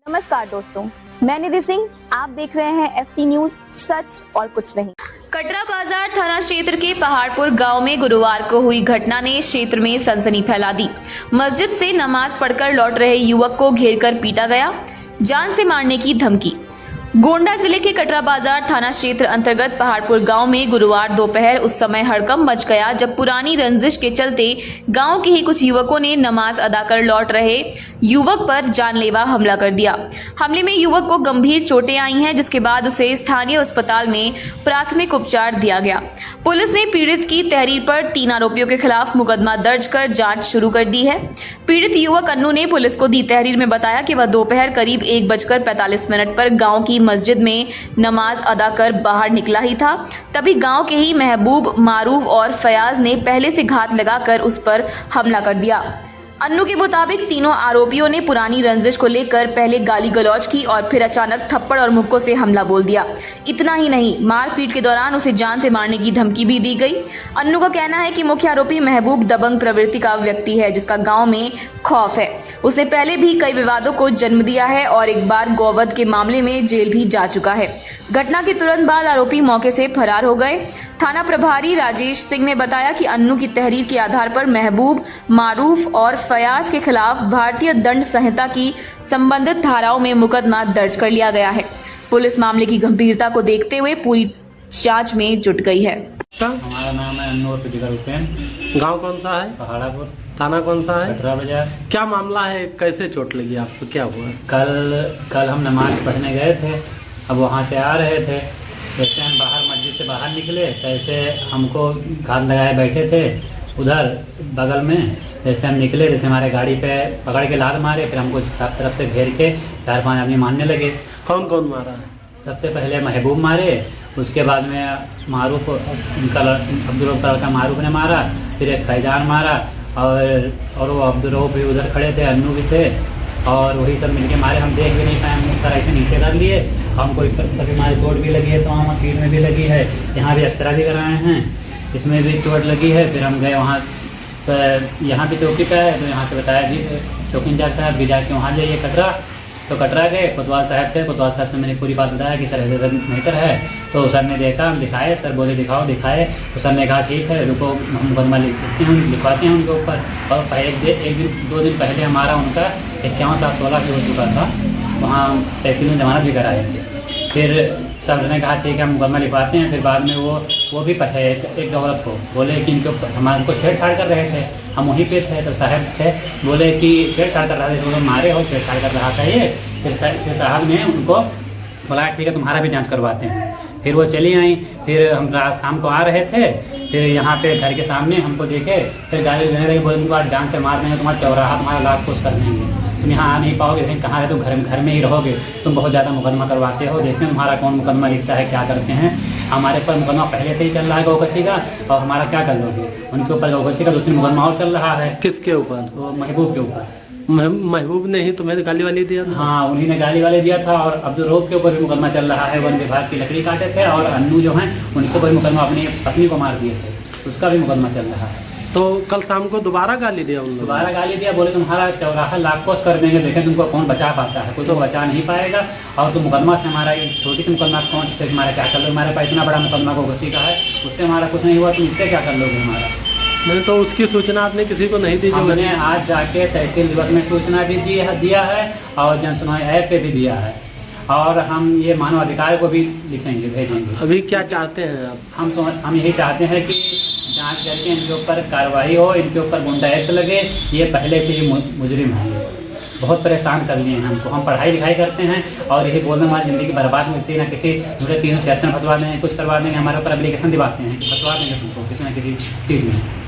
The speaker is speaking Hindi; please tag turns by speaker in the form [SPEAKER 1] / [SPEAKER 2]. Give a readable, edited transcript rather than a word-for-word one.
[SPEAKER 1] नमस्कार दोस्तों, मैं निधि सिंह। आप देख रहे हैं FT न्यूज, सच और कुछ नहीं।
[SPEAKER 2] कटरा बाजार थाना क्षेत्र के पहाड़पुर गांव में गुरुवार को हुई घटना ने क्षेत्र में सनसनी फैला दी। मस्जिद से नमाज पढ़कर लौट रहे युवक को घेरकर पीटा गया, जान से मारने की धमकी। गोंडा जिले के कटरा बाजार थाना क्षेत्र अंतर्गत पहाड़पुर गांव में गुरुवार दोपहर उस समय हड़कंप मच गया जब पुरानी रंजिश के चलते गांव के ही कुछ युवकों ने नमाज अदा कर लौट रहे युवक पर जानलेवा हमला कर दिया। हमले में युवक को गंभीर चोटें आई हैं, जिसके बाद उसे स्थानीय अस्पताल में प्राथमिक उपचार दिया गया। पुलिस ने पीड़ित की तहरीर पर 3 आरोपियों के खिलाफ मुकदमा दर्ज कर जांच शुरू कर दी है। पीड़ित युवक अन्नू ने पुलिस को दी तहरीर में बताया कि वह दोपहर करीब 1:45 पर गाँव की मस्जिद में नमाज अदा कर बाहर निकला ही था। तभी गांव के ही महबूब, मारूफ और फयाज ने पहले से घात लगाकर उस पर हमला कर दिया। अन्नू के मुताबिक तीनों आरोपियों ने पुरानी रंजिश को लेकर पहले गाली गलौज की और फिर अचानक थप्पड़ और मुक्कों से हमला बोल दिया। इतना ही नहीं, मारपीट के दौरान उसे जान से मारने की धमकी भी दी गई। अन्नू का कहना है कि मुख्य आरोपी महबूब दबंग प्रवृत्ति का व्यक्ति है, जिसका गांव में खौफ है। उसने पहले भी कई विवादों को जन्म दिया है और एक बार गौवध के मामले में जेल भी जा चुका है। घटना के तुरंत बाद आरोपी मौके से फरार हो गए। थाना प्रभारी राजेश सिंह ने बताया कि अन्नू की तहरीर के आधार पर महबूब, मारूफ और फयाज के खिलाफ भारतीय दंड संहिता की संबंधित धाराओं में मुकदमा दर्ज कर लिया गया है। पुलिस मामले की गंभीरता को देखते हुए पूरी जांच में जुट गई है।
[SPEAKER 3] हमारा नाम है अन्नू जिगर हुसैन।
[SPEAKER 4] गांव कौन सा है?
[SPEAKER 3] पहाड़ापुर।
[SPEAKER 4] थाना कौन सा है?
[SPEAKER 3] कटरा बाजार।
[SPEAKER 4] क्या मामला है? कैसे चोट लगी आपको? क्या हुआ?
[SPEAKER 3] कल हम नमाज पढ़ने गए थे। अब वहाँ से आ रहे थे, जैसे हम बाहर मस्जिद से बाहर निकले तैसे हमको घात लगाए बैठे थे उधर बगल में। जैसे हम निकले, जैसे हमारे गाड़ी पे पकड़ के लात मारे, फिर हमको सब तरफ से घेर के 4-5 आदमी मारने लगे।
[SPEAKER 4] कौन कौन मारा?
[SPEAKER 3] सबसे पहले महबूब मारे, उसके बाद में मारूफ, उनका अब्दुल का मारूफ ने मारा, फिर एक फैजान मारा और वो अब्दुल भी उधर खड़े थे, अन्नू भी थे और वही सब मिलके मारे। हम देख भी नहीं पाए, हम सर ऐसे नीचे कर लिए। हमको कभी हमारी चोट भी लगी है, तो वहाँ पीठ में भी लगी है, यहाँ भी एक्सरा भी कराए हैं, इसमें भी चोट लगी है। फिर हम गए वहाँ, यहाँ भी चौकी पे है, तो यहाँ से बताया जी चौकी इंचार्ज साहब भी जाके वहाँ जाइए कटरा। तो कटरा गए, कोतवाल साहब थे, कोतवाल साहब से मैंने पूरी बात बताया कि सर ऐसे मैटर है। तो सर ने देखा, हम दिखाए, सर बोले दिखाओ, दिखाए। तो सर ने कहा ठीक है, रुको हम मुकदमा लिखवाते हैं उनके ऊपर। और एक दिन 2 दिन पहले हमारा उनका 51/7/16 भी हो चुका था, वहाँ तहसील में जमानत भी कराए थे। फिर सर ने कहा ठीक है, हम मुकदमा लिखवाते हैं। फिर बाद में वो भी पढ़े एक औरत को, बोले कि इनके ऊपर हमारे को छेड़छाड़ कर रहे थे, हम वहीं पे थे। तो साहब थे, बोले कि छेड़छाड़ कर रहे थे, तो मारे हो, छेड़छाड़ कर रहा था ये। फिर साहब ने उनको बोला ठीक है तुम्हारा भी जांच करवाते हैं। फिर वो चली आई। फिर हम रात शाम को आ रहे थे, फिर यहाँ पे घर के सामने हमको देखे, फिर गाड़ी लेने लगे, बोले तुमको आज जान से मार देंगे, तुम्हारा चौराहा तुम्हारा लाख कोस कर देंगे, तुम यहाँ आ नहीं पाओगे, लेकिन कहाँ है, तुम घर में ही रहोगे, तुम बहुत ज़्यादा मुकदमा करवाते हो, देखते हैं तुम्हारा कौन मुकदमा लिखता है, क्या करते हैं। हमारे पर मुकदमा पहले से ही चल रहा है गौकसी का, और हमारा क्या कर लोगे। उनके ऊपर गौकसी का 2-3 मुकदमा और चल रहा है।
[SPEAKER 4] किसके ऊपर?
[SPEAKER 3] वो महबूब के ऊपर।
[SPEAKER 4] महबूब ने ही तुम्हें गाली वाली दिया था?
[SPEAKER 3] हाँ, उन्हीं ने गाली वाले दिया था। और अब्दुल रऊफ के ऊपर भी मुकदमा चल रहा है, वन विभाग की लकड़ी काटे थे। और अन्नू जो हैं उनके ऊपर मुकदमा अपनी पत्नी को मार दिए थे, उसका भी मुकदमा चल रहा है।
[SPEAKER 4] तो कल शाम को दोबारा गाली दिया उन लोगों?
[SPEAKER 3] दोबारा गाली दिया, बोले तुम्हारा चौराहा लाख कोस कर देंगे, देखें तुमको कौन बचा पाता है, कोई तो बचा नहीं पाएगा। और तुम मुकदमा से हमारा ये छोटी सी मुकदमा कौन से हमारा क्या कर लोगे, हमारे पास इतना बड़ा मुकदमा गौकसी का है, उससे हमारा कुछ नहीं हुआ, तुम इससे क्या कर लोगे हमारा।
[SPEAKER 4] मैंने तो उसकी सूचना आपने किसी को नहीं दी?
[SPEAKER 3] हमने आज जाके तहसील दिवस में सूचना भी दिया है और जन सुनवाई ऐप पे भी दिया है, और हम ये मानव अधिकार को भी लिखेंगे, भेजेंगे।
[SPEAKER 4] अभी क्या चाहते हैं आप?
[SPEAKER 3] हम यही चाहते हैं कि जांच करके इनके ऊपर कार्रवाई हो, इनके ऊपर गुंडा एक्ट लगे। ये पहले से ही मुजरिम हैं, बहुत परेशान कर लिए हैं हमको। हम पढ़ाई लिखाई करते हैं और यही बोलते हैं हमारी ज़िंदगी बर्बाद में किसी ना किसी दूसरे 376 फंसवा देंगे, कुछ करवा देंगे, हमारे ऊपर एप्लीकेशन दिवाते हैं कि फंसवा देंगे तुमको किसी न किसी चीज़ में।